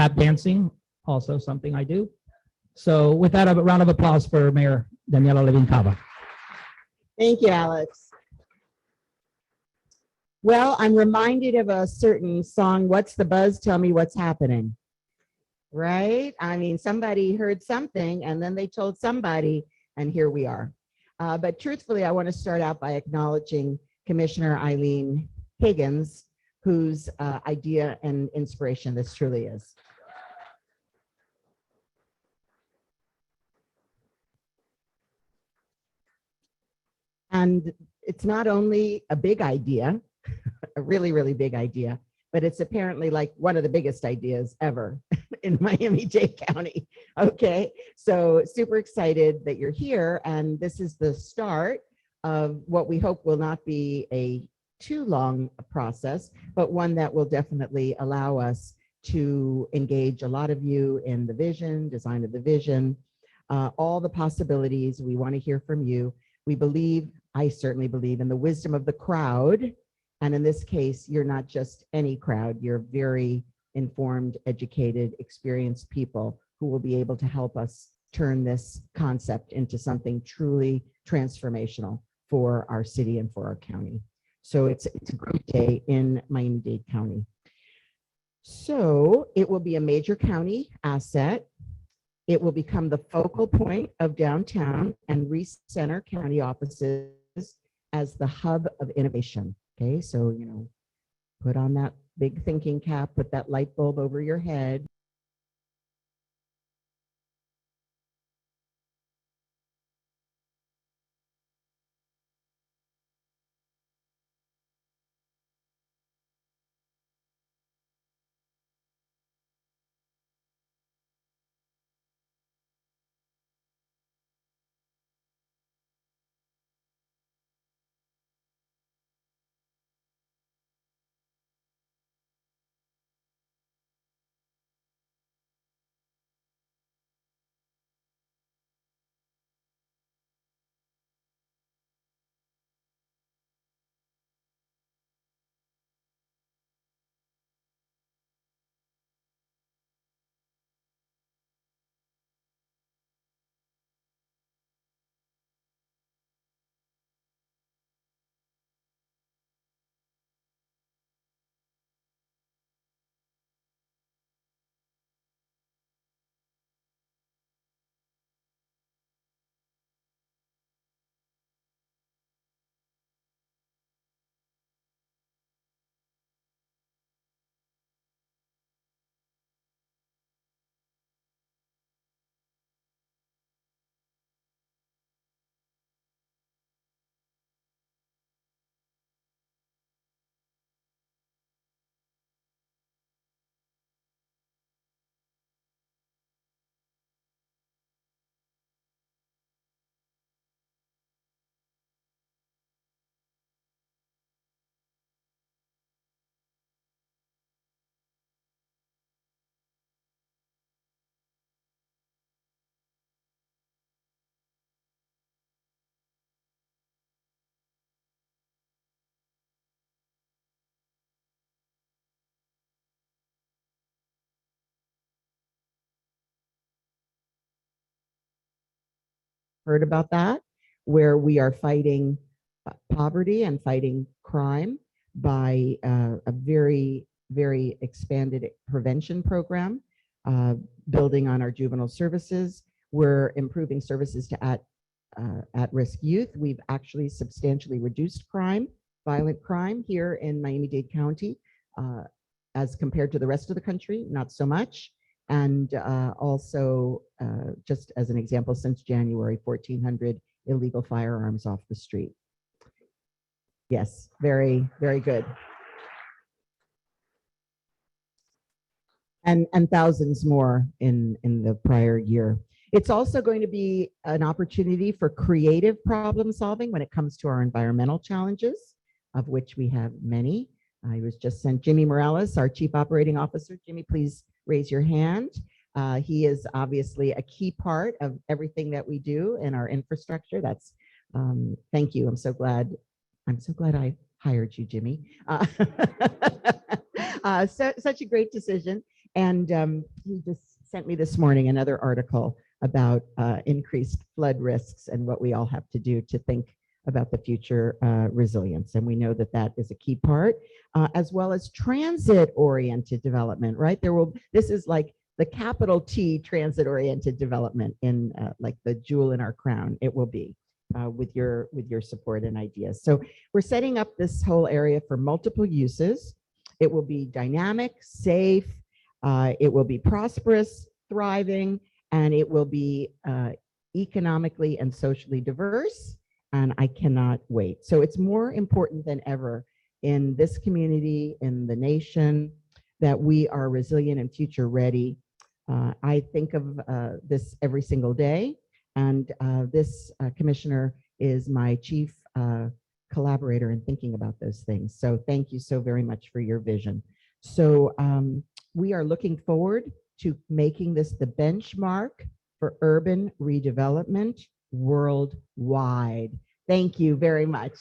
tap dancing, also something I do. So with that, a round of applause for Mayor Daniela Levin Cava. Thank you, Alex. Well, I'm reminded of a certain song, What's the Buzz? Tell Me What's Happening. Right? I mean, somebody heard something and then they told somebody, and here we are. But truthfully, I want to start out by acknowledging Commissioner Eileen Higgins, whose idea and inspiration this truly is. And it's not only a big idea, a really, really big idea, but it's apparently like one of the biggest ideas ever in Miami-Dade County. Okay, so super excited that you're here. And this is the start of what we hope will not be a too long process, but one that will definitely allow us to engage a lot of you in the vision, design of the vision, all the possibilities. We want to hear from you. We believe, I certainly believe, in the wisdom of the crowd. And in this case, you're not just any crowd, you're very informed, educated, experienced people who will be able to help us turn this concept into something truly transformational for our city and for our county. So it's a great day in Miami-Dade County. So it will be a major county asset. It will become the focal point of downtown and recenter county offices as the hub of innovation. Okay, so, you know, put on that big thinking cap, put that light bulb over your head. Heard about that, where we are fighting poverty and fighting crime by a very, very expanded prevention program, building on our juvenile services. We're improving services to at-risk youth. We've actually substantially reduced crime, violent crime here in Miami-Dade County as compared to the rest of the country, not so much. And also, just as an example, since January, 1,400 illegal firearms off the street. Yes, very, very good. And thousands more in the prior year. It's also going to be an opportunity for creative problem solving when it comes to our environmental challenges, of which we have many. I was just sent Jimmy Morales, our Chief Operating Officer. Jimmy, please raise your hand. He is obviously a key part of everything that we do in our infrastructure. That's thank you. I'm so glad I hired you, Jimmy. Such a great decision. And he just sent me this morning another article about increased flood risks and what we all have to do to think about the future resilience. And we know that that is a key part, as well as transit-oriented development, right? This is like the capital T transit-oriented development in like the jewel in our crown. It will be with your support and ideas. So we're setting up this whole area for multiple uses. It will be dynamic, safe, it will be prosperous, thriving, and it will be economically and socially diverse. And I cannot wait. So it's more important than ever in this community, in the nation, that we are resilient and future ready. I think of this every single day, and this commissioner is my chief collaborator in thinking about those things. So thank you so very much for your vision. So we are looking forward to making this the benchmark for urban redevelopment worldwide. Thank you very much.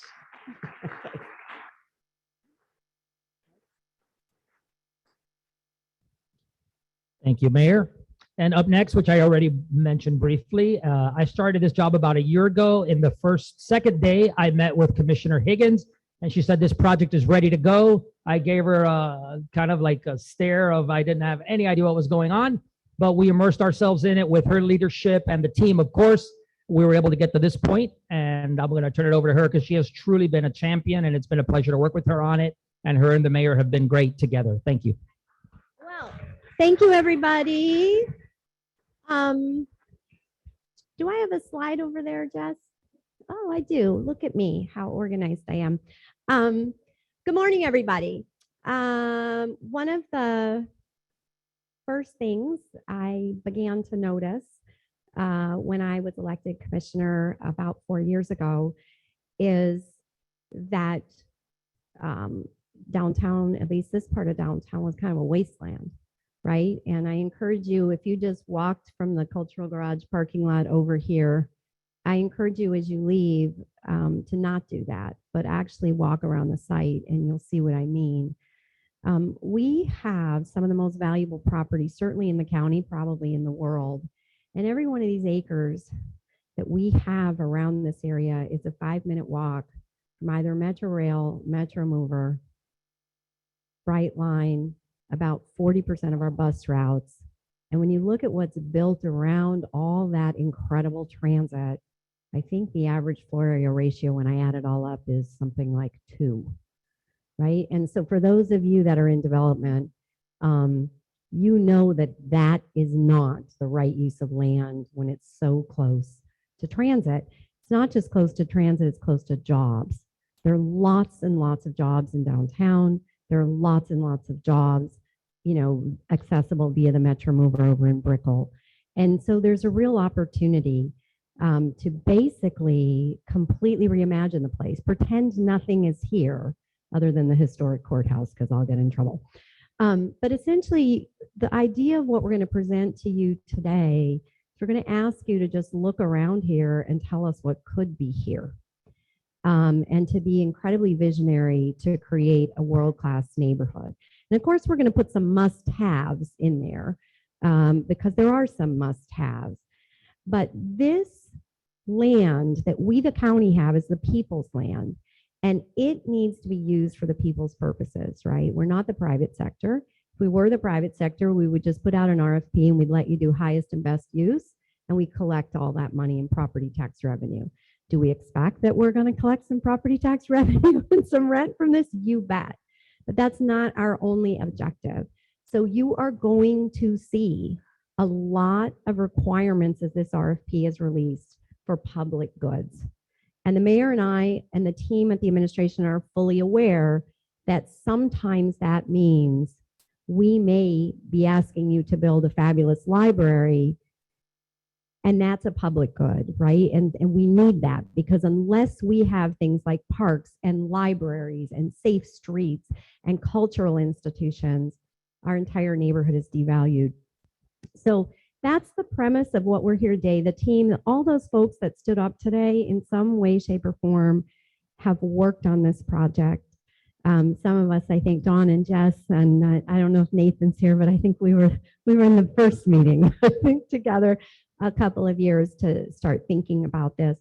Thank you, Mayor. And up next, which I already mentioned briefly, I started this job about a year ago. In the second day, I met with Commissioner Higgins, and she said this project is ready to go. I gave her kind of like a stare of I didn't have any idea what was going on, but we immersed ourselves in it with her leadership and the team, of course. We were able to get to this point, and I'm going to turn it over to her because she has truly been a champion, and it's been a pleasure to work with her on it. And her and the mayor have been great together. Thank you. Well, thank you, everybody. Do I have a slide over there, Jess? Oh, I do. Look at me, how organized I am. Good morning, everybody. One of the first things I began to notice when I was elected commissioner about 4 years ago is that downtown, at least this part of downtown, was kind of a wasteland, right? And I encourage you, if you just walked from the Cultural Garage parking lot over here, I encourage you as you leave to not do that, but actually walk around the site and you'll see what I mean. We have some of the most valuable property, certainly in the county, probably in the world. And every one of these acres that we have around this area is a 5-minute walk from either Metro Rail, Metro Mover, Brightline, about 40% of our bus routes. And when you look at what's built around all that incredible transit, I think the average floor area ratio when I add it all up is something like 2, right? And so for those of you that are in development, you know that that is not the right use of land when it's so close to transit. It's not just close to transit, it's close to jobs. There are lots and lots of jobs in downtown. There are lots and lots of jobs, you know, accessible via the Metro Mover over in Brickell. And so there's a real opportunity to basically completely reimagine the place, pretend nothing is here other than the historic courthouse, because I'll get in trouble. But essentially, the idea of what we're going to present to you today is we're going to ask you to just look around here and tell us what could be here. And to be incredibly visionary to create a world-class neighborhood. And of course, we're going to put some must-haves in there because there are some must-haves. But this land that we, the county, have is the people's land. And it needs to be used for the people's purposes, right? We're not the private sector. If we were the private sector, we would just put out an RFP and we'd let you do highest and best use, and we collect all that money in property tax revenue. Do we expect that we're going to collect some property tax revenue and some rent from this? You bet. But that's not our only objective. So you are going to see a lot of requirements as this RFP is released for public goods. And the mayor and I and the team at the administration are fully aware that sometimes that means we may be asking you to build a fabulous library, and that's a public good, right? And we need that, because unless we have things like parks and libraries and safe streets and cultural institutions, our entire neighborhood is devalued. So that's the premise of what we're here today. The team, all those folks that stood up today in some way, shape, or form have worked on this project. Some of us, I think Dawn and Jess, and I don't know if Nathan's here, but I think we were in the first meeting, I think, together a couple of years to start thinking about this.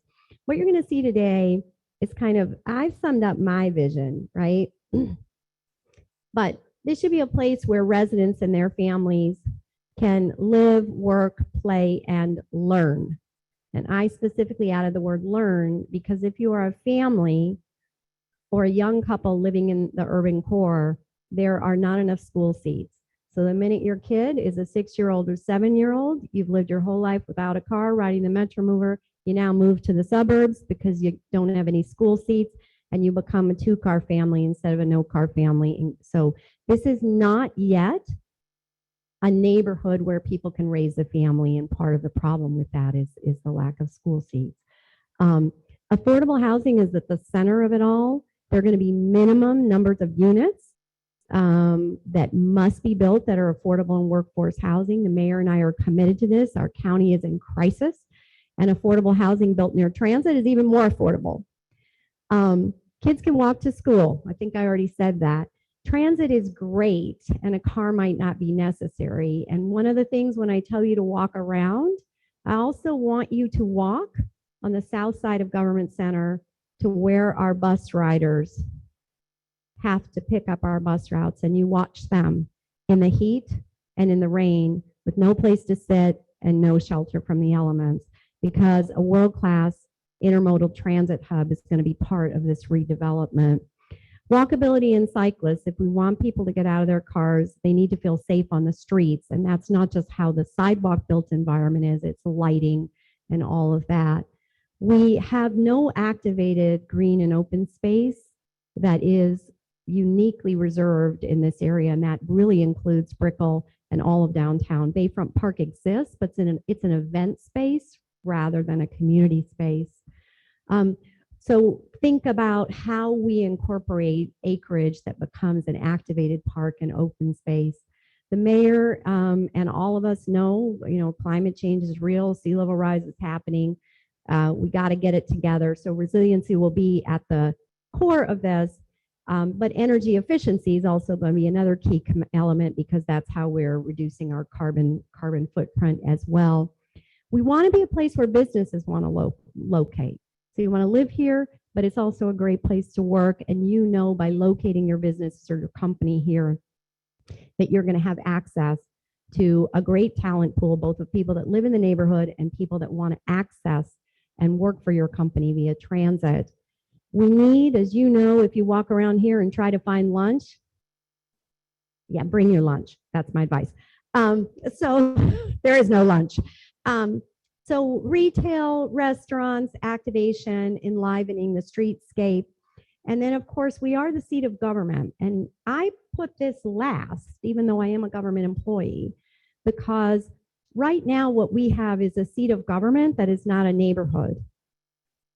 What you're going to see today is kind of, I've summed up my vision, right? But this should be a place where residents and their families can live, work, play, and learn. And I specifically added the word learn because if you are a family or a young couple living in the urban core, there are not enough school seats. So the minute your kid is a 6-year-old or 7-year-old, you've lived your whole life without a car, riding the Metro Mover, you now move to the suburbs because you don't have any school seats and you become a 2-car family instead of a no-car family. And so this is not yet a neighborhood where people can raise a family, and part of the problem with that is the lack of school seats. Affordable housing is at the center of it all. There are going to be minimum numbers of units that must be built that are affordable in workforce housing. The mayor and I are committed to this. Our county is in crisis, and affordable housing built near transit is even more affordable. Kids can walk to school. I think I already said that. Transit is great, and a car might not be necessary. And one of the things when I tell you to walk around, I also want you to walk on the south side of Government Center to where our bus riders have to pick up our bus routes, and you watch them in the heat and in the rain with no place to sit and no shelter from the elements, because a world-class intermodal transit hub is going to be part of this redevelopment. Walkability and cyclists, if we want people to get out of their cars, they need to feel safe on the streets. And that's not just how the sidewalk built environment is, it's lighting and all of that. We have no activated green and open space that is uniquely reserved in this area, and that really includes Brickell and all of downtown. Bayfront Park exists, but it's an event space rather than a community space. So think about how we incorporate acreage that becomes an activated park and open space. The mayor and all of us know, climate change is real, sea level rise is happening. We got to get it together. So resiliency will be at the core of this, but energy efficiency is also going to be another key element, because that's how we're reducing our carbon footprint as well. We want to be a place where businesses want to locate. So you want to live here, but it's also a great place to work. And by locating your business or your company here, that you're going to have access to a great talent pool, both of people that live in the neighborhood and people that want to access and work for your company via transit. We need, as you know, if you walk around here and try to find lunch, bring your lunch. That's my advice. So there is no lunch. So retail, restaurants, activation, enlivening the streetscape. And then, of course, we are the seat of government. And I put this last, even though I am a government employee, because right now what we have is a seat of government that is not a neighborhood.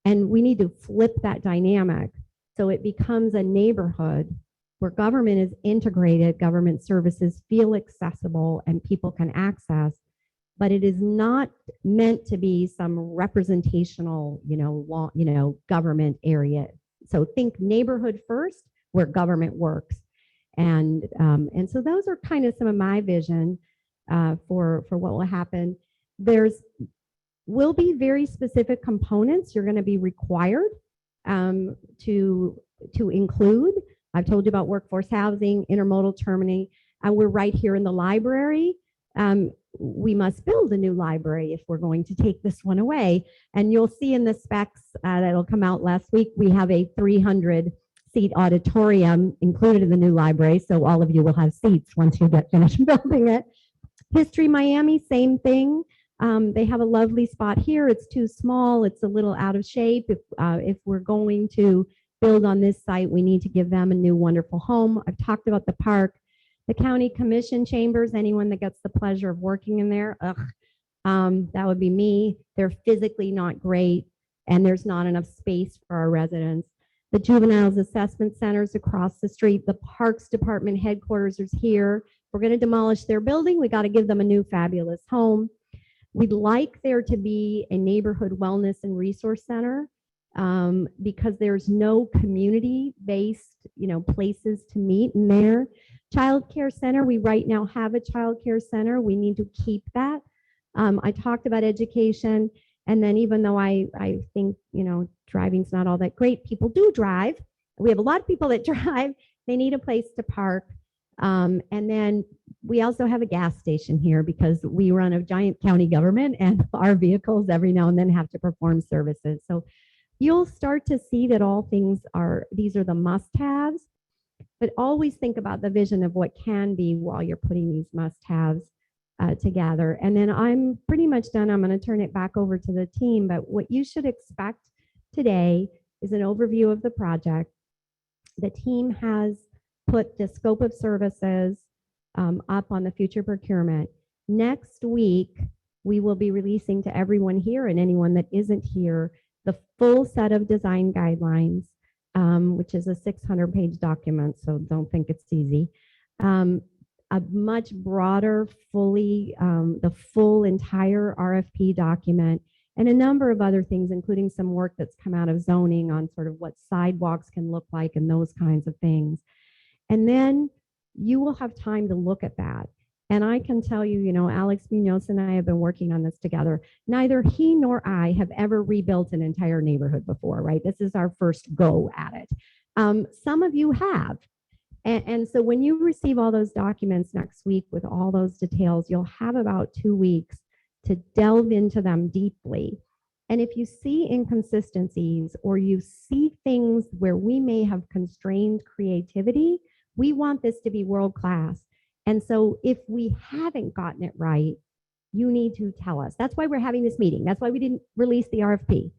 And we need to flip that dynamic so it becomes a neighborhood where government is integrated, government services feel accessible, and people can access. But it is not meant to be some representational, government area. So think neighborhood first, where government works, and so those are kind of some of my vision for what will happen. Will be very specific components you're going to be required to include. I've told you about workforce housing, intermodal terminal, and we're right here in the library. We must build a new library if we're going to take this one away. And you'll see in the specs that'll come out last week, we have a 300-seat auditorium included in the new library. So all of you will have seats once you get finished building it. History Miami, same thing. They have a lovely spot here. It's too small. It's a little out of shape. If we're going to build on this site, we need to give them a new wonderful home. I've talked about the park. The county commission chambers, anyone that gets the pleasure of working in there, that would be me. They're physically not great, and there's not enough space for our residents. The juveniles assessment centers across the street, the parks department headquarters is here. We're going to demolish their building. We got to give them a new fabulous home. We'd like there to be a neighborhood wellness and resource center. because there's no community-based, places to meet in there. Child care center, we right now have a child care center. We need to keep that. I talked about education, and then even though I think, driving's not all that great, people do drive. We have a lot of people that drive. They need a place to park. And then we also have a gas station here because we run a giant county government and our vehicles every now and then have to perform services. So you'll start to see that all these are the must-haves, but always think about the vision of what can be while you're putting these must-haves together. And then I'm pretty much done. I'm going to turn it back over to the team, but what you should expect today is an overview of the project. The team has put the scope of services up on the future procurement. Next week, we will be releasing to everyone here and anyone that isn't here the full set of design guidelines, which is a 600-page document, so don't think it's easy. A much broader, the full entire RFP document, and a number of other things, including some work that's come out of zoning on sort of what sidewalks can look like and those kinds of things. And then you will have time to look at that. And I can tell you, Alex Munoz and I have been working on this together. Neither he nor I have ever rebuilt an entire neighborhood before, right? This is our first go at it. Some of you have. And so when you receive all those documents next week with all those details, you'll have about 2 weeks to delve into them deeply. And if you see inconsistencies or you see things where we may have constrained creativity, we want this to be world-class. And so if we haven't gotten it right, you need to tell us. That's why we're having this meeting. That's why we didn't release the RFP,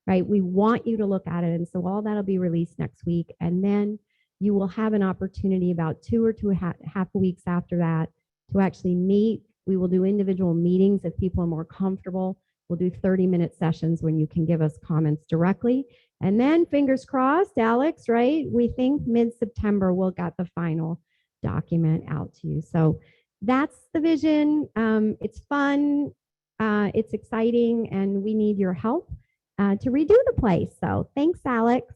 right? We want you to look at it. And so all that'll be released next week. And then you will have an opportunity about 2 or 2.5 weeks after that to actually meet. We will do individual meetings if people are more comfortable. We'll do 30-minute sessions when you can give us comments directly. And then fingers crossed, Alex, right? We think mid-September we'll get the final document out to you. So that's the vision. It's fun, it's exciting, and we need your help to redo the place. So thanks, Alex.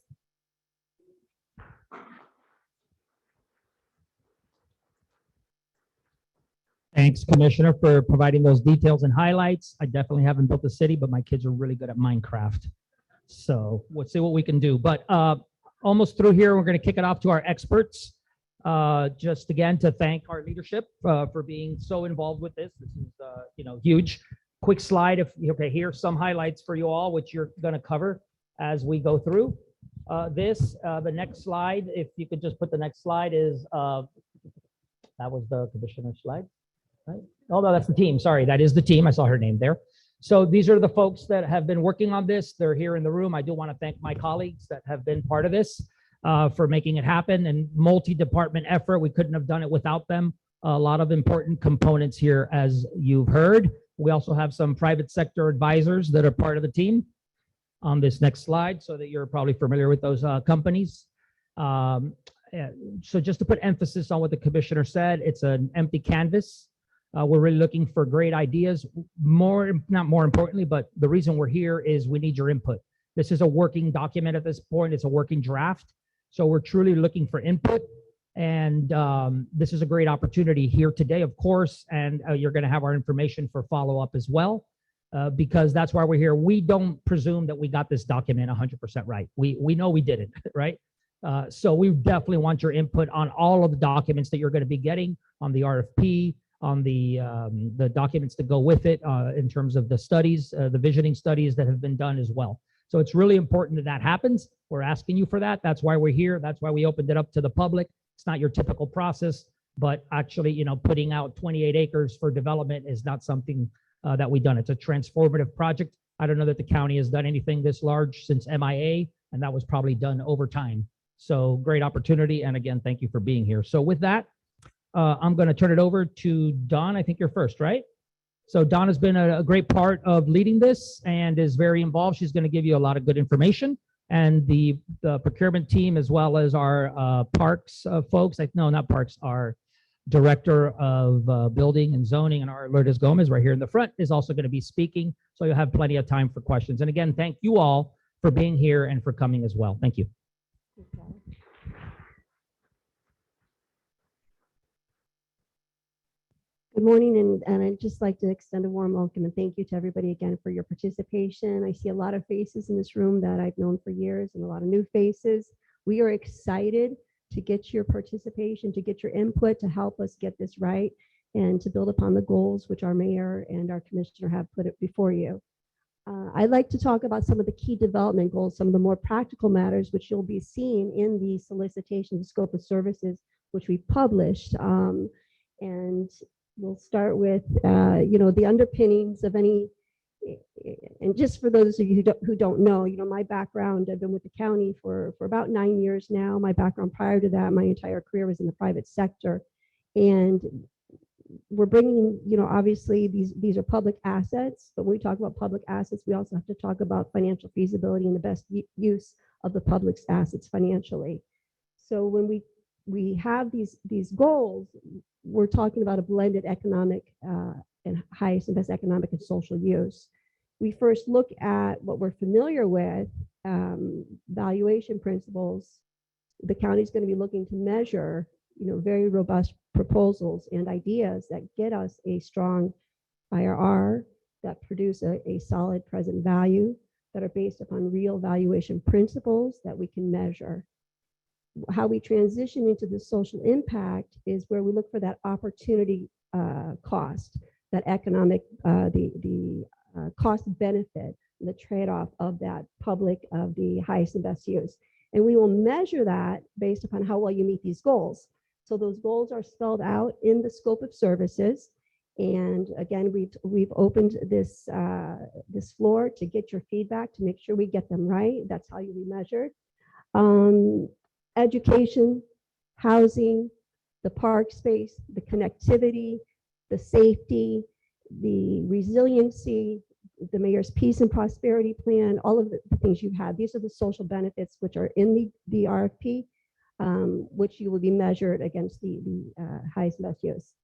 Thanks, Commissioner, for providing those details and highlights. I definitely haven't built a city, but my kids are really good at Minecraft. So we'll see what we can do. But almost through here, we're going to kick it off to our experts. Just again, to thank our leadership for being so involved with this. This is, huge. Quick slide. Here's some highlights for you all, which you're going to cover as we go through this. The next slide, if you could just put the next slide, is that was the commissioner slide. Right? Oh, no, that's the team. Sorry, that is the team. I saw her name there. So these are the folks that have been working on this. They're here in the room. I do want to thank my colleagues that have been part of this for making it happen, and multi-department effort. We couldn't have done it without them. A lot of important components here, as you've heard. We also have some private sector advisors that are part of the team on this next slide, so that you're probably familiar with those companies. So just to put emphasis on what the commissioner said, it's an empty canvas. We're really looking for great ideas. Not more importantly, but the reason we're here is we need your input. This is a working document at this point. It's a working draft. So we're truly looking for input. And this is a great opportunity here today, of course, and you're going to have our information for follow-up as well, because that's why we're here. We don't presume that we got this document 100% right. We know we didn't, right? So we definitely want your input on all of the documents that you're going to be getting, on the RFP, on the documents that go with it, in terms of the studies, the visioning studies that have been done as well. So it's really important that that happens. We're asking you for that. That's why we're here. That's why we opened it up to the public. It's not your typical process, but actually, putting out 28 acres for development is not something that we've done. It's a transformative project. I don't know that the county has done anything this large since MIA, and that was probably done over time. So great opportunity. And again, thank you for being here. So with that, I'm going to turn it over to Dawn. I think you're first, right? So Dawn has been a great part of leading this and is very involved. She's going to give you a lot of good information. And the procurement team, as well as our parks folks, not parks, our director of building and zoning, and our Lourdes Gomez right here in the front, is also going to be speaking. So you'll have plenty of time for questions. And again, thank you all for being here and for coming as well. Thank you. Good morning, and I'd just like to extend a warm welcome and thank you to everybody again for your participation. I see a lot of faces in this room that I've known for years and a lot of new faces. We are excited to get your participation, to get your input, to help us get this right and to build upon the goals which our mayor and our commissioner have put it before you. I'd like to talk about some of the key development goals, some of the more practical matters which you'll be seeing in the solicitation, the scope of services, which we published. And we'll start with, the underpinnings of any, and just for those of you who don't know, my background, I've been with the county for about 9 years now. My background prior to that, my entire career was in the private sector. And we're bringing, obviously these are public assets, but when we talk about public assets, we also have to talk about financial feasibility and the best use of the public's assets financially. So when we have these goals, we're talking about a blended economic and highest and best economic and social use. We first look at what we're familiar with, valuation principles. The county is going to be looking to measure, very robust proposals and ideas that get us a strong IRR, that produce a solid present value, that are based upon real valuation principles that we can measure. How we transition into the social impact is where we look for that opportunity cost, that economic, the cost benefit, the trade-off of that public, of the highest and best use. And we will measure that based upon how well you meet these goals. So those goals are spelled out in the scope of services. And again, we've opened this floor to get your feedback, to make sure we get them right. That's how you'll be measured. Education, housing, the park space, the connectivity, the safety, the resiliency, the mayor's peace and prosperity plan, all of the things you've had. These are the social benefits which are in the RFP, which you will be measured against the highest and best use.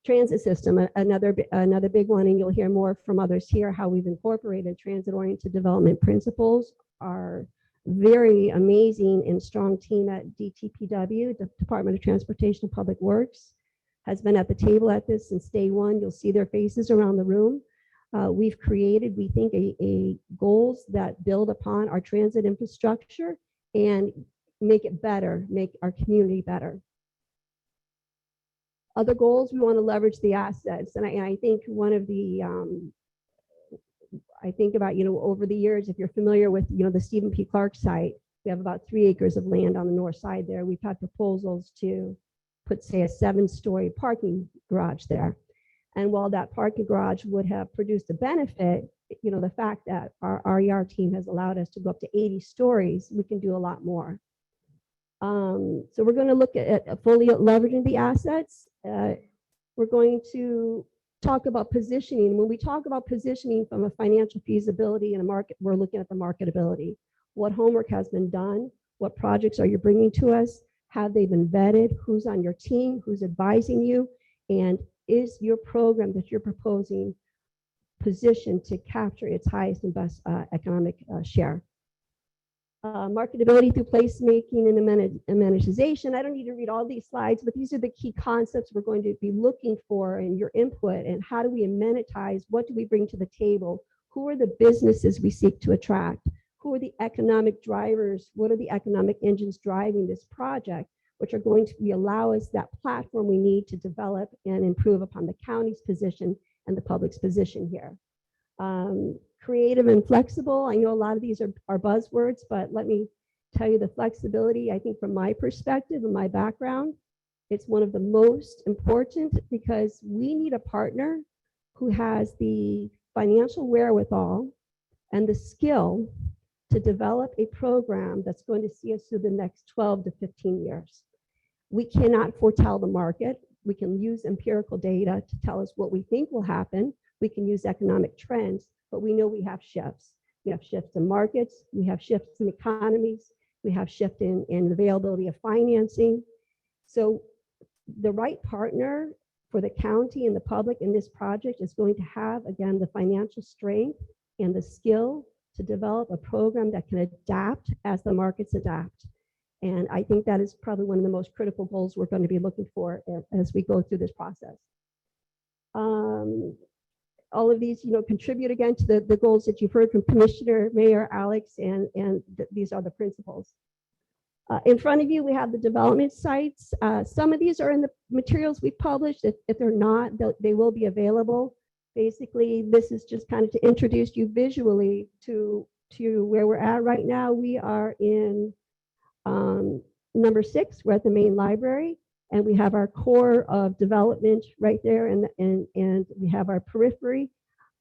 Transit system, another big one, and you'll hear more from others here, how we've incorporated transit-oriented development principles. Our very amazing and strong team at DTPW, the Department of Transportation and Public Works, has been at the table at this since day one. You'll see their faces around the room. We've created, we think, a goals that build upon our transit infrastructure and make it better, make our community better. Other goals, we want to leverage the assets. And I think one of the, I think about, over the years, if you're familiar with, the Stephen P. Clark site, we have about 3 acres of land on the north side there. We've had proposals to put, say, a 7-story parking garage there. And while that parking garage would have produced a benefit, the fact that our RER team has allowed us to go up to 80 stories, we can do a lot more. So we're going to look at fully leveraging the assets. We're going to talk about positioning. When we talk about positioning from a financial feasibility and a market, we're looking at the marketability. What homework has been done? What projects are you bringing to us? Have they been vetted? Who's on your team? Who's advising you? And is your program that you're proposing positioned to capture its highest and best economic share? Marketability through placemaking and amenitization. I don't need to read all these slides, but these are the key concepts we're going to be looking for in your input. And how do we amenitize? What do we bring to the table? Who are the businesses we seek to attract? Who are the economic drivers? What are the economic engines driving this project, which are going to allow us that platform we need to develop and improve upon the county's position and the public's position here. Creative and flexible. I know a lot of these are buzzwords, but let me tell you the flexibility, I think from my perspective and my background, it's one of the most important, because we need a partner who has the financial wherewithal and the skill to develop a program that's going to see us through the next 12 to 15 years. We cannot foretell the market. We can use empirical data to tell us what we think will happen. We can use economic trends, but we know we have shifts. We have shifts in markets. We have shifts in economies. We have shift in availability of financing. So the right partner for the county and the public in this project is going to have, again, the financial strength and the skill to develop a program that can adapt as the markets adapt. And I think that is probably one of the most critical goals we're going to be looking for as we go through this process. All of these, contribute again to the goals that you've heard from Commissioner, Mayor, Alex, and these are the principles. In front of you, we have the development sites. Some of these are in the materials we published. If they're not, they will be available. Basically, this is just kind of to introduce you visually to where we're at right now. We are in number 6. We're at the main library, and we have our core of development right there, and we have our periphery.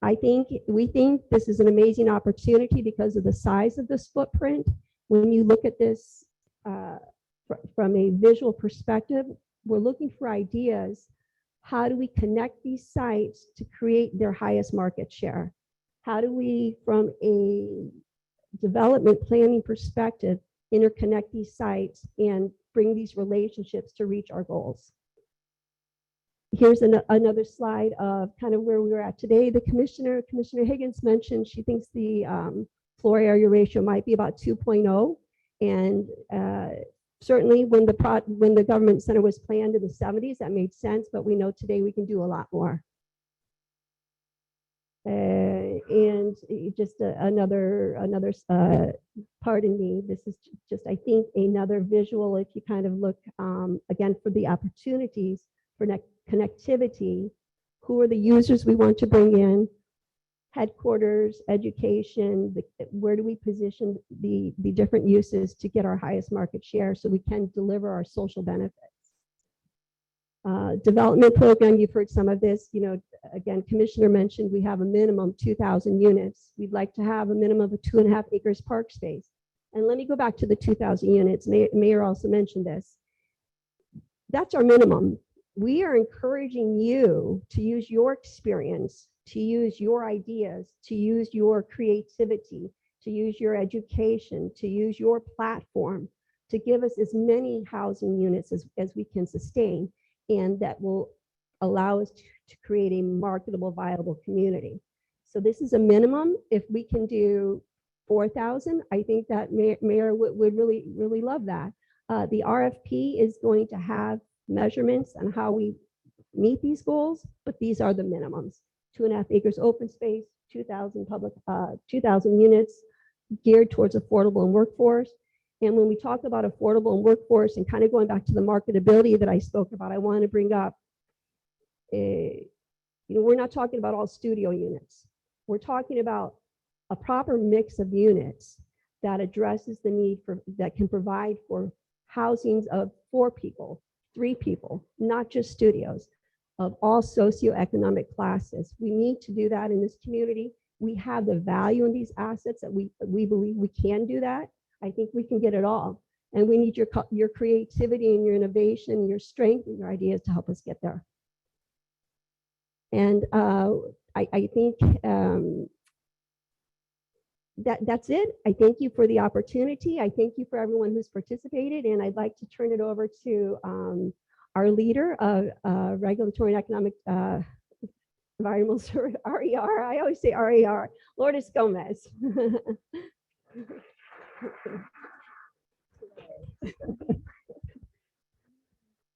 We think this is an amazing opportunity because of the size of this footprint. When you look at this from a visual perspective, we're looking for ideas. How do we connect these sites to create their highest market share? How do we, from a development planning perspective, interconnect these sites and bring these relationships to reach our goals? Here's another slide of kind of where we were at today. The Commissioner Higgins mentioned she thinks the floor area ratio might be about 2.0. And certainly when the government center was planned in the 70s, that made sense, but we know today we can do a lot more. And just another pardon me, this is just, I think, another visual. If you kind of look again for the opportunities for connectivity, who are the users we want to bring in, headquarters, education, where do we position the different uses to get our highest market share so we can deliver our social benefits. Development program, you've heard some of this. Again, Commissioner mentioned we have a minimum 2,000 units. We'd like to have a minimum of 2.5 acres park space. And let me go back to the 2,000 units. Mayor also mentioned this. That's our minimum. We are encouraging you to use your experience, to use your ideas, to use your creativity, to use your education, to use your platform to give us as many housing units as we can sustain, and that will allow us to create a marketable, viable community. So this is a minimum. If we can do 4,000, I think that Mayor would really, really love that. The RFP is going to have measurements on how we meet these goals, but these are the minimums. 2.5 acres open space, 2,000 units geared towards affordable and workforce. And when we talk about affordable and workforce, and kind of going back to the marketability that I spoke about, I want to bring up, we're not talking about all studio units. We're talking about a proper mix of units that addresses the need that can provide for housings of 4 people, 3 people, not just studios, of all socioeconomic classes. We need to do that in this community. We have the value in these assets that we believe we can do that. I think we can get it all. And we need your creativity and your innovation, your strength and your ideas to help us get there. And I think that's it. I thank you for the opportunity. I thank you for everyone who's participated. And I'd like to turn it over to our leader of Regulatory and Economic Environmental Service, RER. I always say RER, Lourdes Gomez.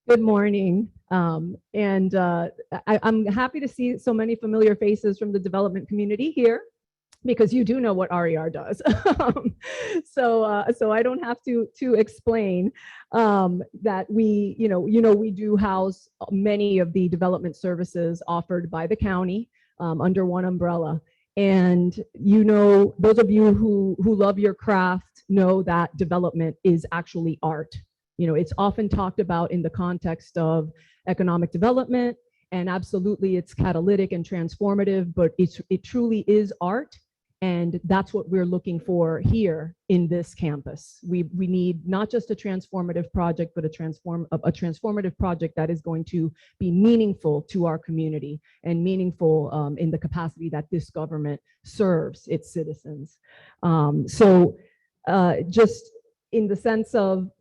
Good morning. I'm happy to see so many familiar faces from the development community here, because you do know what RER does. So I don't have to explain that we do house many of the development services offered by the county under one umbrella. And those of you who love your craft know that development is actually art. It's often talked about in the context of economic development, and absolutely it's catalytic and transformative, but it truly is art. And that's what we're looking for here in this campus. We need not just a transformative project, but a transformative project that is going to be meaningful to our community and meaningful in the capacity that this government serves its citizens. Just in the sense of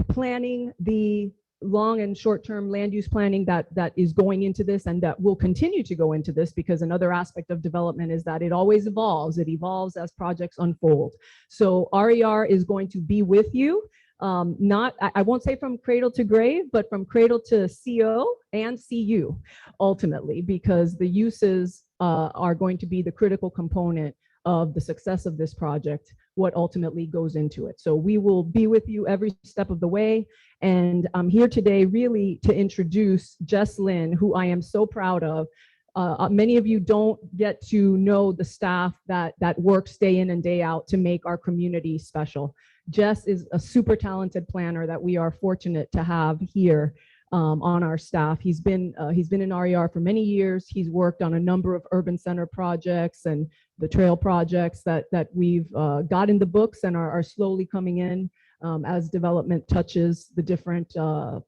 planning the long and short-term land use planning that is going into this and that will continue to go into this, because another aspect of development is that it always evolves. It evolves as projects unfold. So RER is going to be with you. I won't say from cradle to grave, but from cradle to CO and CU ultimately, because the uses are going to be the critical component of the success of this project, what ultimately goes into it. So we will be with you every step of the way. And I'm here today really to introduce Jess Lynn, who I am so proud of. Many of you don't get to know the staff that works day in and day out to make our community special. Jess is a super talented planner that we are fortunate to have here on our staff. He's been in RER for many years. He's worked on a number of urban center projects and the trail projects that we've got in the books and are slowly coming in as development touches the different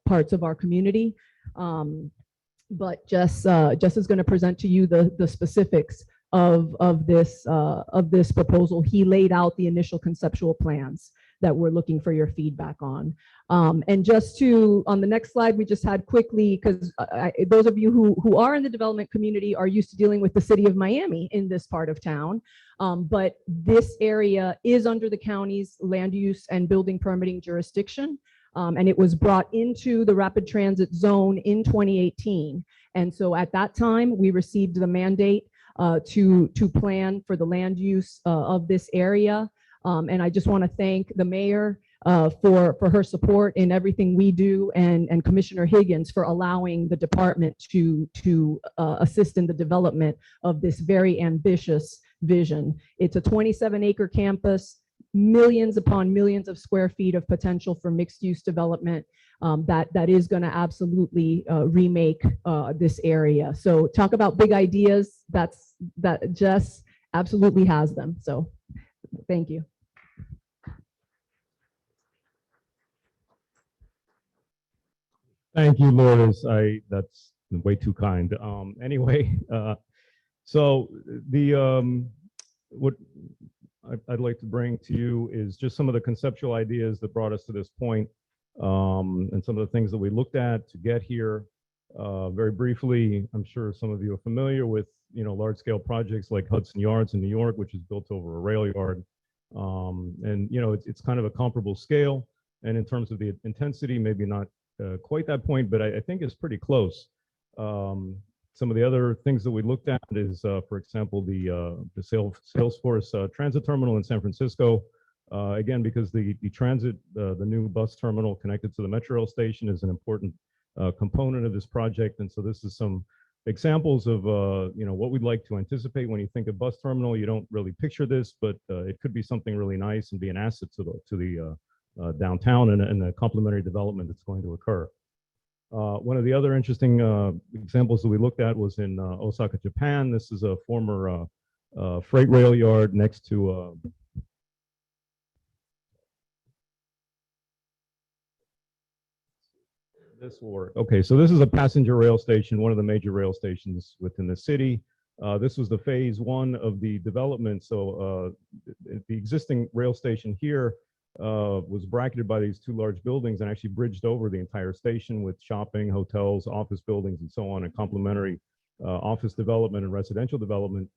parts of our community. But Jess is going to present to you the specifics of this proposal. He laid out the initial conceptual plans that we're looking for your feedback on. And just on the next slide, we just had quickly, because those of you who are in the development community are used to dealing with the city of Miami in this part of town. But this area is under the county's land use and building permitting jurisdiction. And it was brought into the rapid transit zone in 2018. And so at that time, we received the mandate to plan for the land use of this area. And I just want to thank the mayor for her support in everything we do, and Commissioner Higgins for allowing the department to assist in the development of this very ambitious vision. It's a 27-acre campus, millions upon millions of square feet of potential for mixed-use development that is going to absolutely remake this area. So talk about big ideas. That Jess absolutely has them. So thank you. Thank you, Lourdes. That's way too kind. Anyway, so what I'd like to bring to you is just some of the conceptual ideas that brought us to this point, and some of the things that we looked at to get here. Very briefly, I'm sure some of you are familiar with large-scale projects like Hudson Yards in New York, which is built over a rail yard, and it's kind of a comparable scale, and in terms of the intensity, maybe not quite that point, but I think it's pretty close. Some of the other things that we looked at is, for example, the Salesforce transit terminal in San Francisco. Again, because the transit, the new bus terminal connected to the Metro rail station is an important component of this project. And so this is some examples of what we'd like to anticipate when you think of bus terminal. You don't really picture this, but it could be something really nice and be an asset to the downtown and a complementary development that's going to occur. One of the other interesting examples that we looked at was in Osaka, Japan. This is a former freight rail yard next to this will work. Okay, so this is a passenger rail station, one of the major rail stations within the city. This was the phase one of the development. So the existing rail station here was bracketed by these two large buildings and actually bridged over the entire station with shopping, hotels, office buildings, and so on, and complementary office development and residential development,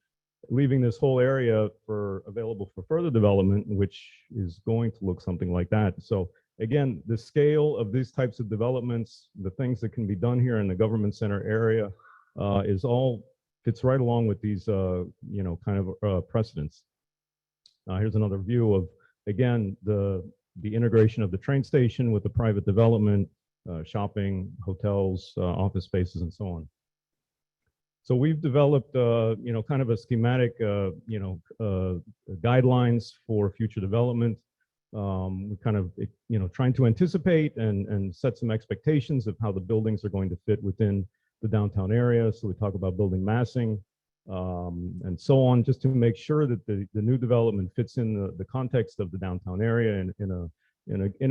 leaving this whole area available for further development, which is going to look something like that. So again, the scale of these types of developments, the things that can be done here in the government center area fits right along with these kind of precedents. Here's another view of, again, the integration of the train station with the private development, shopping, hotels, office spaces, and so on. So we've developed, kind of a schematic, guidelines for future development. We kind of, trying to anticipate and set some expectations of how the buildings are going to fit within the downtown area. So we talk about building massing, and so on, just to make sure that the new development fits in the context of the downtown area in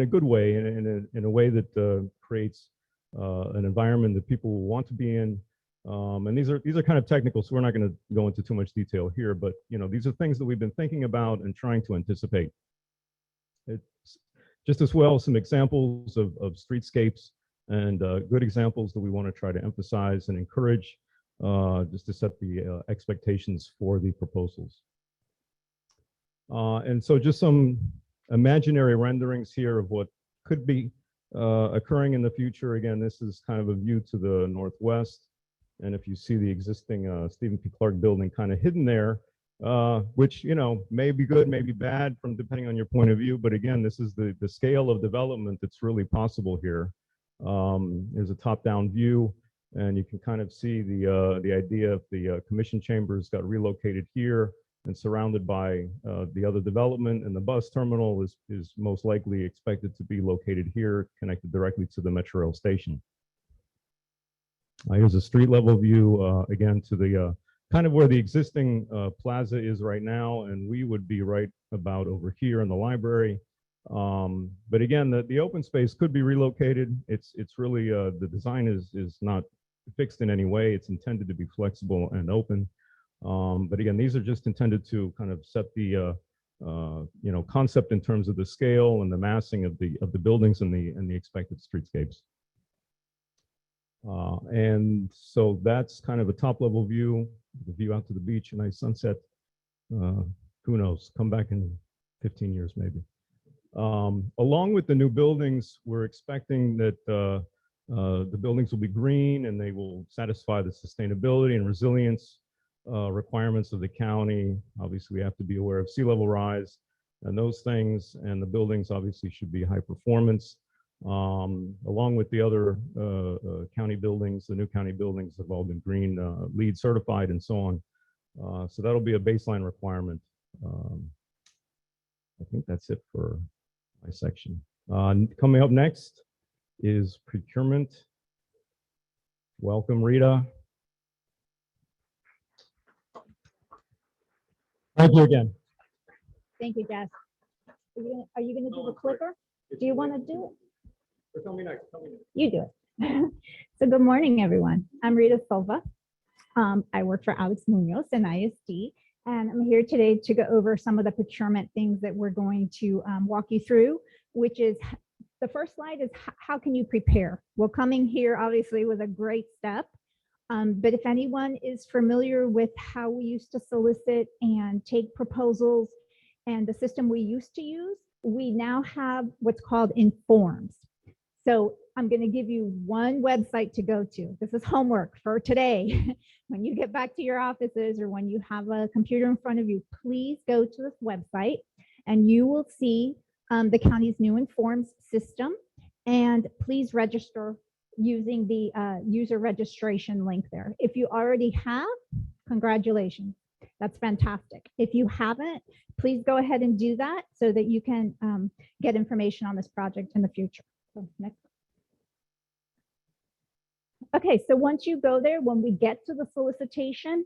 a good way, in a way that creates an environment that people will want to be in. And these are kind of technical, so we're not going to go into too much detail here. But these are things that we've been thinking about and trying to anticipate. It's just as well some examples of streetscapes and good examples that we want to try to emphasize and encourage just to set the expectations for the proposals. And so just some imaginary renderings here of what could be occurring in the future. Again, this is kind of a view to the northwest. And if you see the existing Stephen P. Clark building kind of hidden there, which, you know, may be good, may be bad from depending on your point of view. But again, this is the scale of development that's really possible here. There's a top-down view, and you can kind of see the idea of the commission chambers got relocated here and surrounded by the other development, and the bus terminal is most likely expected to be located here, connected directly to the Metro Rail station. Here's a street level view, again, to the kind of where the existing plaza is right now, and we would be right about over here in the library. But again, the open space could be relocated. It's really, the design is not fixed in any way. It's intended to be flexible and open. But again, these are just intended to kind of set the you know, concept in terms of the scale and the massing of the buildings and the expected streetscapes. And so that's kind of a top level view, the view out to the beach, a nice sunset. Who knows, come back in 15 years maybe. Along with the new buildings, we're expecting that the buildings will be green and they will satisfy the sustainability and resilience requirements of the county. Obviously, we have to be aware of sea level rise and those things, and the buildings obviously should be high performance. Along with the other county buildings, the new county buildings have all been green LEED certified and so on. So that'll be a baseline requirement. I think that's it for my section. Coming up next is procurement. Welcome, Rita. Thank you again. Thank you, Jess. Are you gonna do the clicker? Do you want to do it? Tell me next. Tell me next. You do it. So good morning, everyone. I'm Rita Silva. I work for Alex Munoz and ISD, and I'm here today to go over some of the procurement things that we're going to walk you through, which is the first slide is how can you prepare? Well, coming here obviously was a great step. But if anyone is familiar with how we used to solicit and take proposals and the system we used to use, we now have what's called Informs. So I'm going to give you one website to go to. This is homework for today. When you get back to your offices or when you have a computer in front of you, please go to this website and you will see the county's new Informs system. And please register using the user registration link there. If you already have, congratulations. That's fantastic. If you haven't, please go ahead and do that so that you can get information on this project in the future. So next. Okay, so once you go there, when we get to the solicitation,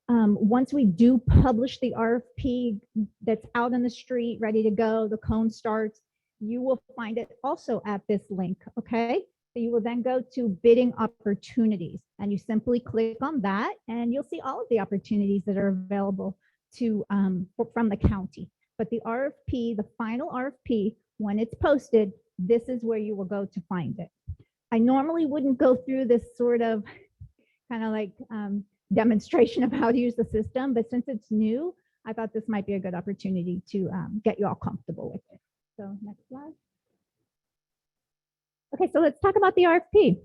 once we do publish the RFP that's out in the street, ready to go, the cone starts, you will find it also at this link, okay? So you will then go to bidding opportunities and you simply click on that and you'll see all of the opportunities that are available to from the county. But the RFP, the final RFP, when it's posted, this is where you will go to find it. I normally wouldn't go through this sort of kind of like demonstration of how to use the system, but since it's new, I thought this might be a good opportunity to get you all comfortable with it. So next slide. Okay, so let's talk about the RFP.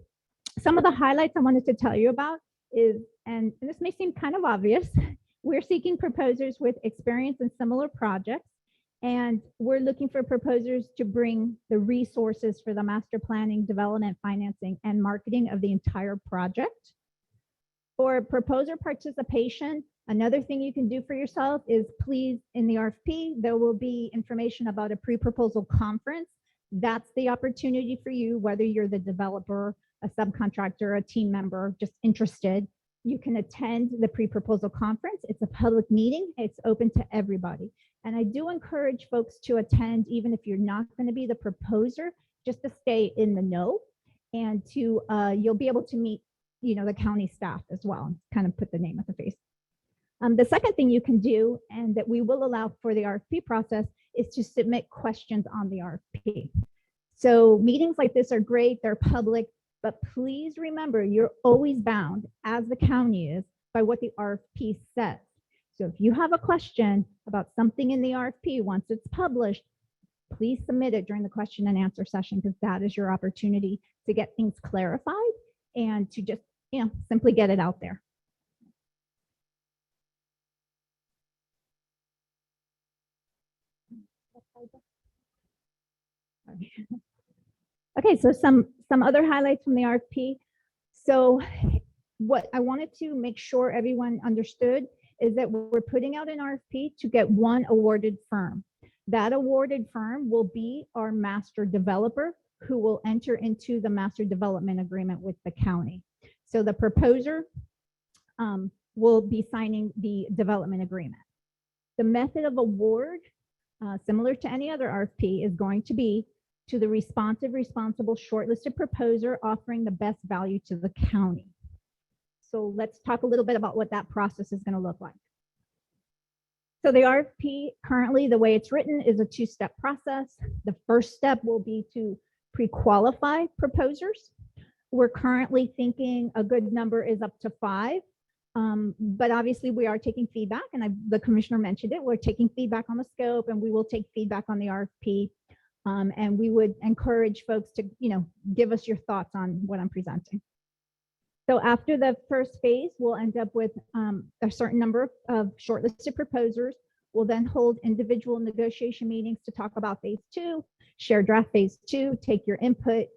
Some of the highlights I wanted to tell you about is, and this may seem kind of obvious, we're seeking proposers with experience in similar projects, and we're looking for proposers to bring the resources for the master planning, development, financing, and marketing of the entire project. For proposer participation, another thing you can do for yourself is please, in the RFP, there will be information about a pre-proposal conference. That's the opportunity for you, whether you're the developer, a subcontractor, a team member, just interested, you can attend the pre-proposal conference. It's a public meeting. It's open to everybody. And I do encourage folks to attend, even if you're not going to be the proposer, just to stay in the know and to, you'll be able to meet, you know, the county staff as well, and kind of put the name at the face. The second thing you can do, and that we will allow for the RFP process, is to submit questions on the RFP. So meetings like this are great, they're public, but please remember, you're always bound, as the county is, by what the RFP says. So if you have a question about something in the RFP, once it's published, please submit it during the question and answer session, because that is your opportunity to get things clarified and to just, simply get it out there. Okay, so some other highlights from the RFP. So what I wanted to make sure everyone understood is that we're putting out an RFP to get one awarded firm. That awarded firm will be our master developer, who will enter into the master development agreement with the county. So the proposer will be signing the development agreement. The method of award, similar to any other RFP, is going to be to the responsive, responsible, shortlisted proposer offering the best value to the county. So let's talk a little bit about what that process is going to look like. So the RFP currently, the way it's written, is a two-step process. The first step will be to pre-qualify proposers. We're currently thinking a good number is up to 5. But obviously we are taking feedback, and the commissioner mentioned it. We're taking feedback on the scope, and we will take feedback on the RFP. And we would encourage folks to, give us your thoughts on what I'm presenting. So after the first phase, we'll end up with a certain number of shortlisted proposers. We'll then hold individual negotiation meetings to talk about phase 2, share draft phase 2, take your input,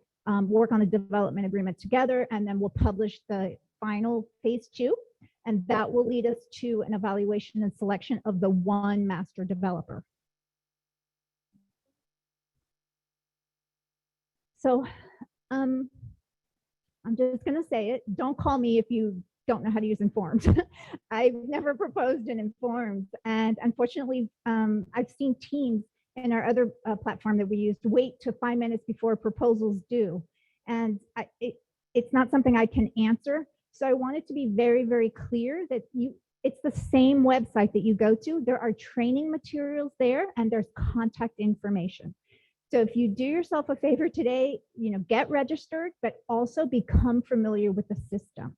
work on a development agreement together, and then we'll publish the final phase 2. And that will lead us to an evaluation and selection of the one master developer. So I'm just going to say it. Don't call me if you don't know how to use Informs. I've never proposed in Informs. And unfortunately, I've seen teams in our other platform that we use to wait to 5 minutes before proposals due. And it's not something I can answer. So I wanted to be very, very clear that it's the same website that you go to. There are training materials there, and there's contact information. So if you do yourself a favor today, get registered, but also become familiar with the system,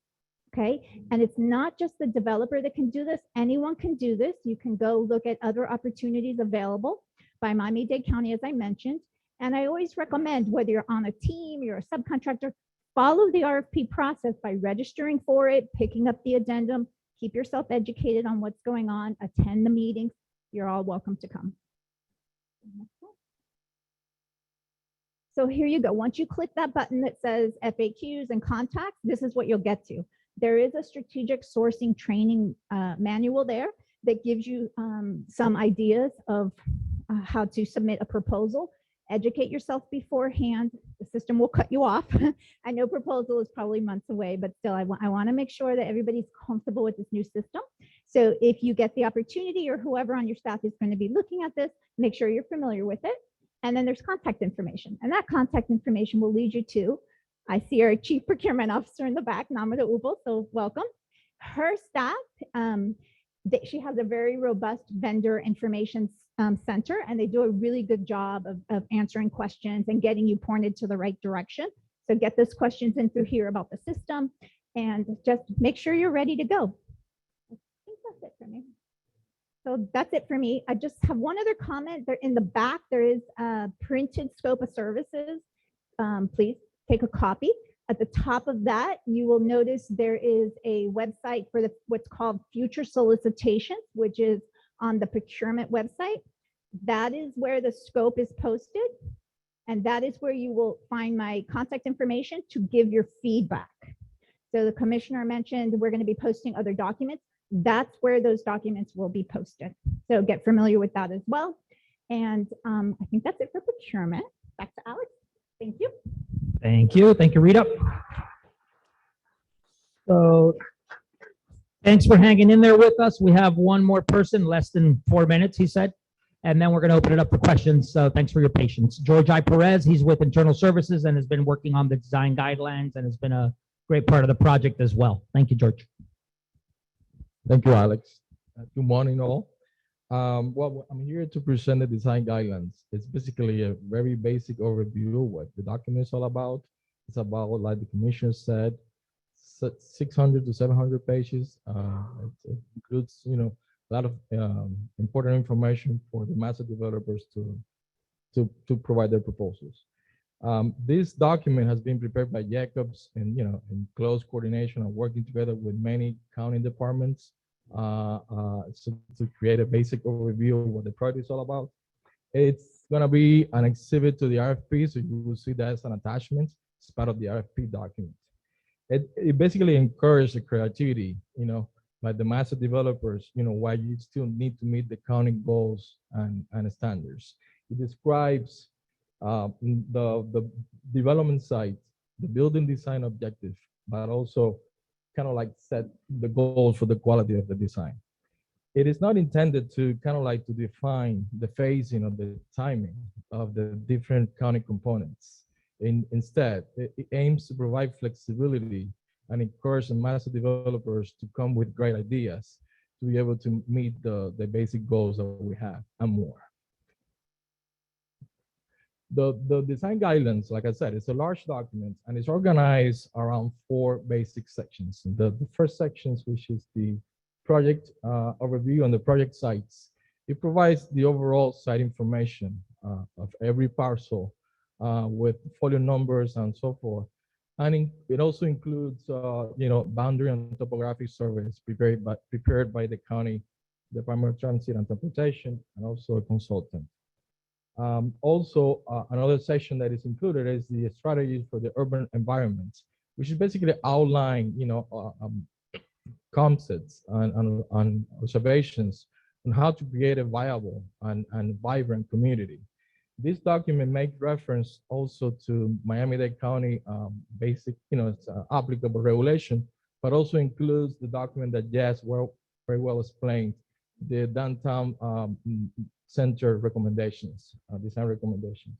okay? And it's not just the developer that can do this. Anyone can do this. You can go look at other opportunities available by Miami-Dade County, as I mentioned. And I always recommend, whether you're on a team, you're a subcontractor, follow the RFP process by registering for it, picking up the addendum, keep yourself educated on what's going on, attend the meetings. You're all welcome to come. So here you go. Once you click that button that says FAQs and contacts, this is what you'll get to. There is a strategic sourcing training manual there that gives you some ideas of how to submit a proposal. Educate yourself beforehand. The system will cut you off. I know proposal is probably months away, but still I want to make sure that everybody's comfortable with this new system. So if you get the opportunity, or whoever on your staff is going to be looking at this, make sure you're familiar with it. And then there's contact information, and that contact information will lead you to, I see our Chief Procurement Officer in the back, Namada Ubal, so welcome. Her staff, she has a very robust vendor information center, and they do a really good job of answering questions and getting you pointed to the right direction. So get those questions in through here about the system, and just make sure you're ready to go. I think that's it for me. So that's it for me. I just have one other comment. There in the back, there is a printed scope of services. Please take a copy. At the top of that, you will notice there is a website for what's called future solicitations, which is on the procurement website. That is where the scope is posted. And that is where you will find my contact information to give your feedback. So the commissioner mentioned we're going to be posting other documents. That's where those documents will be posted. So get familiar with that as well. And I think that's it for procurement. Back to Alex. Thank you. Thank you. Thank you, Rita. So thanks for hanging in there with us. We have one more person, less than 4 minutes, he said. And then we're going to open it up for questions. So thanks for your patience. George I. Perez, he's with Internal Services and has been working on the design guidelines and has been a great part of the project as well. Thank you, George. Thank you, Alex. Good morning, all. Well, I'm here to present the design guidelines. It's basically a very basic overview of what the document is all about. It's about, like the commissioner said, 600 to 700 pages. It includes, a lot of important information for the master developers to provide their proposals. This document has been prepared by Jacobs and, in close coordination and working together with many county departments so to create a basic overview of what the project is all about. It's going to be an exhibit to the RFP, so you will see that as an attachment. It's part of the RFP document. It basically encourages the creativity, by the master developers, why you still need to meet the county goals and standards. It describes the development site, the building design objective, but also kind of like set the goals for the quality of the design. It is not intended to kind of like to define the phasing of the timing of the different county components. Instead, it aims to provide flexibility and encourage the master developers to come with great ideas to be able to meet the basic goals that we have and more. The design guidelines, like I said, it's a large document and it's organized around 4 basic sections. The first sections, which is the project overview on the project sites, it provides the overall site information of every parcel with folio numbers and so forth. And it also includes, boundary and topographic surveys prepared by the county Department of Transit and Transportation and also a consultant. Also, another section that is included is the strategies for the urban environments, which is basically outline, concepts and observations on how to create a viable and vibrant community. This document makes reference also to Miami-Dade County basic, it's applicable regulation, but also includes the document that Jess very well explained, the downtown center recommendations, design recommendations.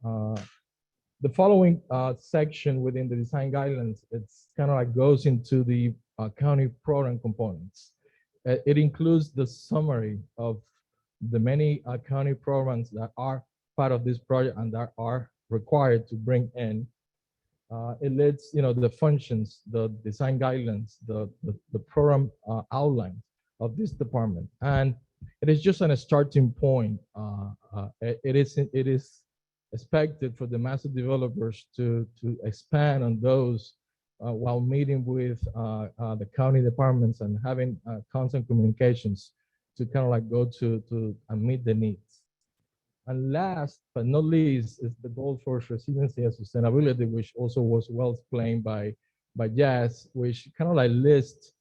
The following section within the design guidelines, it's kind of like goes into the county program components. It includes the summary of the many county programs that are part of this project and that are required to bring in. It lists, the functions, the design guidelines, the program outline of this department, and it is just a starting point. It is expected for the master developers to expand on those while meeting with the county departments and having constant communications to kind of like go to and meet the needs. And last but not least is the goal for resiliency and sustainability, which also was well explained by Jazz, which kind of like lists,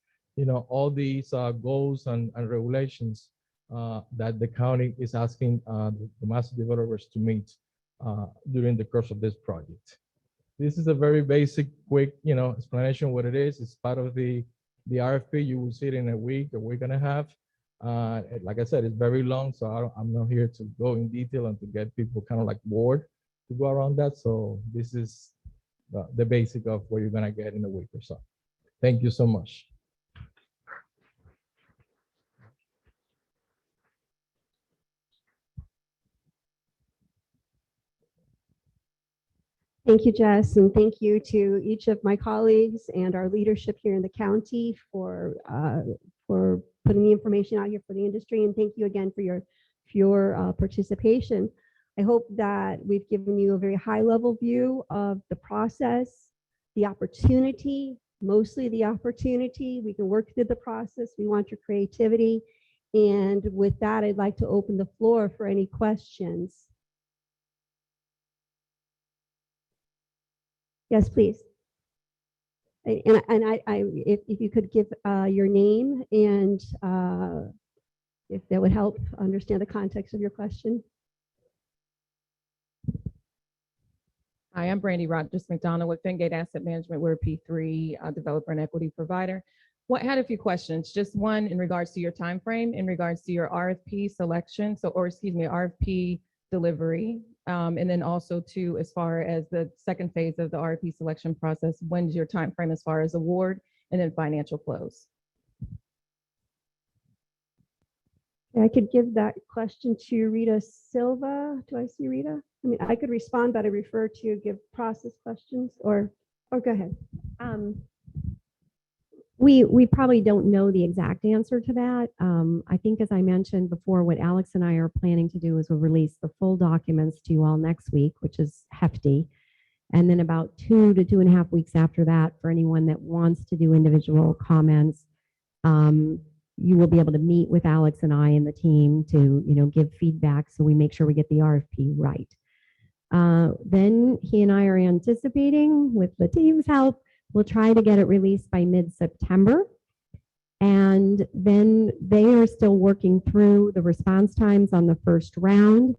all these goals and regulations that the county is asking the master developers to meet during the course of this project. This is a very basic, quick, explanation of what it is. It's part of the RFP. You will see it in a week and a half. Like I said, it's very long, so I'm not here to go in detail and to get people kind of like bored to go around that. So this is the basic of what you're gonna get in a week or so. Thank you so much. Thank you, Jess, and thank you to each of my colleagues and our leadership here in the county for putting the information out here for the industry. And thank you again for your participation. I hope that we've given you a very high-level view of the process, the opportunity, mostly the opportunity. We can work through the process. We want your creativity. And with that, I'd like to open the floor for any questions. Yes, please. And if you could give your name and if that would help understand the context of your question. Hi, I'm Brandy Rogers McDonald with Fengate Asset Management. We're a P3 developer and equity provider. I had a few questions. Just one in regards to your time frame, in regards to your RFP selection, RFP delivery, and then also too, as far as the second phase of the RFP selection process, when's your time frame as far as award and then financial close? I could give that question to Rita Silva. Do I see Rita? I mean, I could respond, but I refer to give process questions or go ahead. We probably don't know the exact answer to that. I think, as I mentioned before, what Alex and I are planning to do is we'll release the full documents to you all next week, which is hefty. And then about 2 to 2.5 weeks after that, for anyone that wants to do individual comments, you will be able to meet with Alex and I and the team to, give feedback so we make sure we get the RFP right. Then he and I are anticipating, with the team's help, we'll try to get it released by mid-September. And then they are still working through the response times on the first round.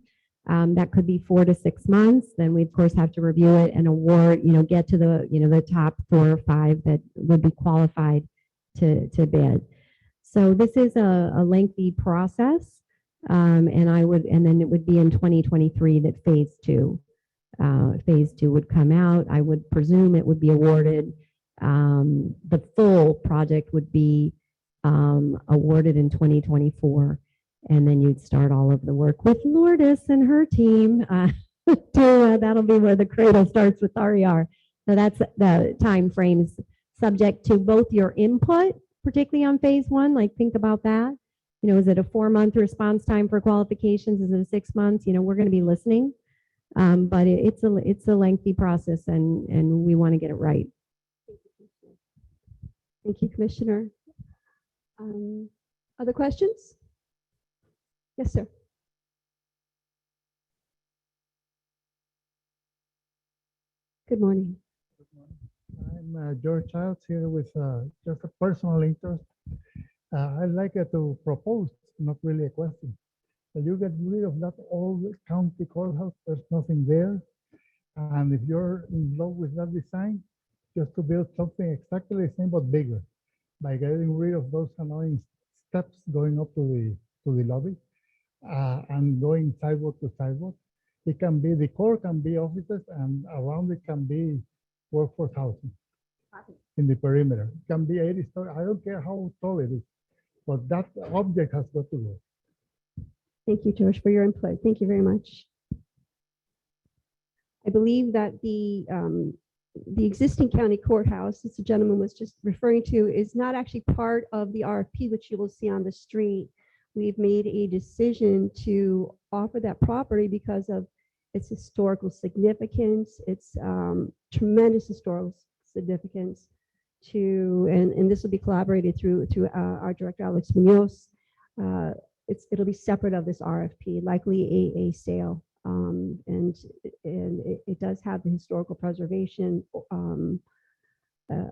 That could be 4 to 6 months. Then we, of course, have to review it and award, get to the, the top 4 or 5 that would be qualified to bid. So this is a lengthy process. And then it would be in 2023 that phase two would come out. I would presume it would be awarded. The full project would be awarded in 2024. And then you'd start all of the work with Lourdes and her team. That'll be where the cradle starts with RER. So that's the time frames, subject to both your input, particularly on phase 1. Like, think about that. Is it a 4-month response time for qualifications? Is it a 6 months? We're going to be listening. But it's a lengthy process, and we want to get it right. Thank you, Commissioner. Other questions? Yes, sir. Good morning. I'm George Childs here with just a personal interest. I'd like to propose, not really a question, that you get rid of that old county courthouse. There's nothing there. And if you're in love with that design, just to build something exactly the same but bigger, by getting rid of those annoying steps going up to the lobby and going sidewalk to sidewalk. It can be, the core can be offices, and around it can be workforce housing in the perimeter. It can be 80 stories. I don't care how tall it is, but that object has got to go. Thank you, George, for your input. Thank you very much. I believe that the existing county courthouse, as the gentleman was just referring to, is not actually part of the RFP, which you will see on the street. We've made a decision to offer that property because of its historical significance, its tremendous historical significance and this will be collaborated through our director, Alex Munoz. It'll be separate of this RFP, likely a sale. And it does have the historical preservation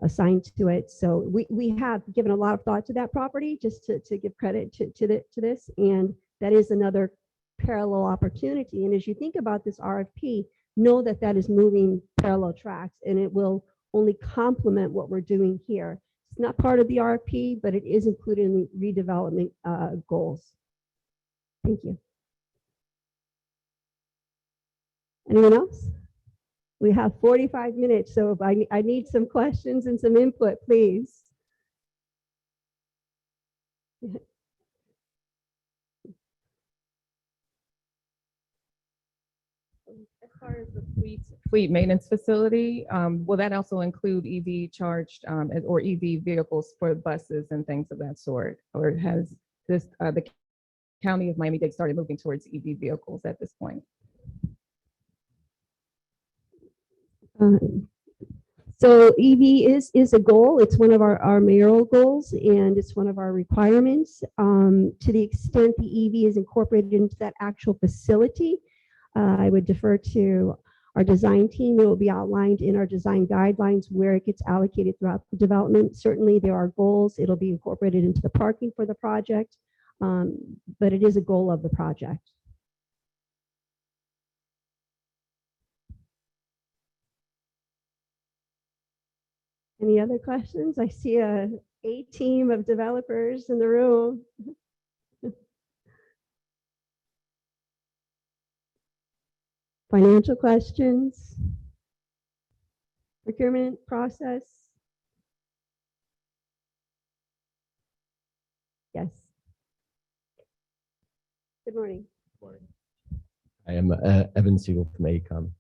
assigned to it. So we have given a lot of thought to that property, just to give credit to this. And that is another parallel opportunity. And as you think about this RFP, know that that is moving parallel tracks, and it will only complement what we're doing here. It's not part of the RFP, but it is included in the redevelopment goals. Thank you. Anyone else? We have 45 minutes, so if I need some questions and some input, please. As far as the fleet maintenance facility, will that also include EV charged or EV vehicles for buses and things of that sort? Or has the County of Miami-Dade started moving towards EV vehicles at this point? So EV is a goal. It's one of our mayoral goals, and it's one of our requirements. To the extent the EV is incorporated into that actual facility, I would defer to our design team. It will be outlined in our design guidelines where it gets allocated throughout the development. Certainly there are goals. It'll be incorporated into the parking for the project, but it is a goal of the project. Any other questions? I see a team of developers in the room. Financial questions? Procurement process? Yes. Good morning. I am Evan Siegel from AECOM.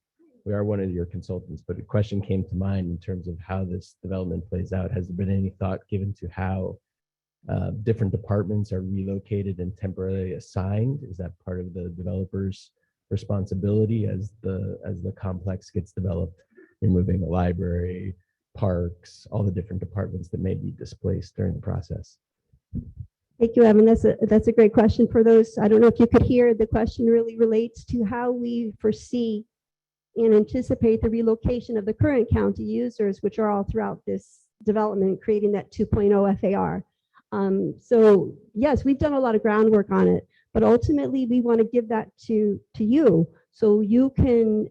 We are one of your consultants, but a question came to mind in terms of how this development plays out. Has there been any thought given to how different departments are relocated and temporarily assigned? Is that part of the developer's responsibility as the complex gets developed? You're moving a library, parks, all the different departments that may be displaced during the process. Thank you, Evan. That's a great question. For those, I don't know if you could hear, the question really relates to how we foresee and anticipate the relocation of the current county users, which are all throughout this development, creating that 2.0 FAR. So yes, we've done a lot of groundwork on it, but ultimately we want to give that to you so you can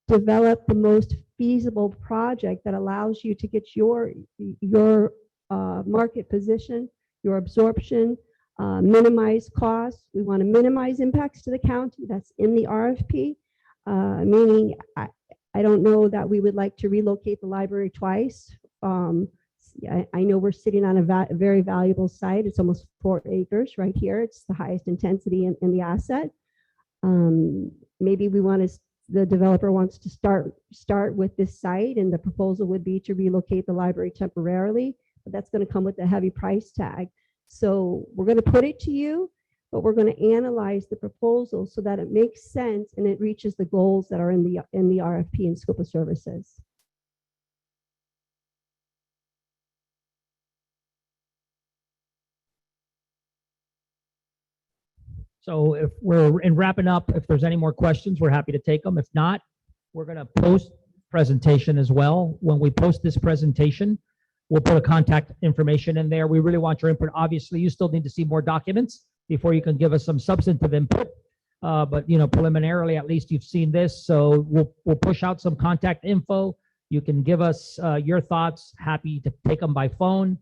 develop the most feasible project that allows you to get your market position, your absorption, minimize costs. We want to minimize impacts to the county. That's in the RFP, meaning I don't know that we would like to relocate the library twice. I know we're sitting on a very valuable site. It's almost 4 acres right here. It's the highest intensity in the asset. Maybe the developer wants to start with this site, and the proposal would be to relocate the library temporarily, but that's going to come with a heavy price tag. So we're going to put it to you, but we're going to analyze the proposal so that it makes sense and it reaches the goals that are in the RFP and scope of services. So if we're in wrapping up, if there's any more questions, we're happy to take them. If not, we're going to post presentation as well. When we post this presentation, we'll put a contact information in there. We really want your input. Obviously, you still need to see more documents before you can give us some substantive input. But preliminarily, at least you've seen this. So we'll push out some contact info. You can give us your thoughts. Happy to take them by phone,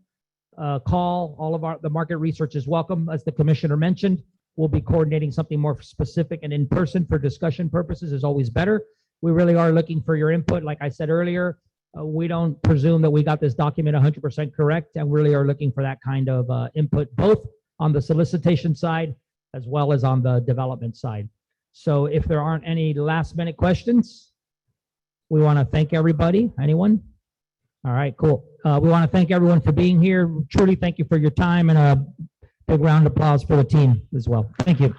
call. All of the market research is welcome. As the commissioner mentioned, we'll be coordinating something more specific and in person for discussion purposes is always better. We really are looking for your input. Like I said earlier, we don't presume that we got this document 100% correct, and really are looking for that kind of input, both on the solicitation side as well as on the development side. So if there aren't any last minute questions, we want to thank everybody. Anyone? All right, cool. We want to thank everyone for being here. Truly thank you for your time, and a big round of applause for the team as well. Thank you.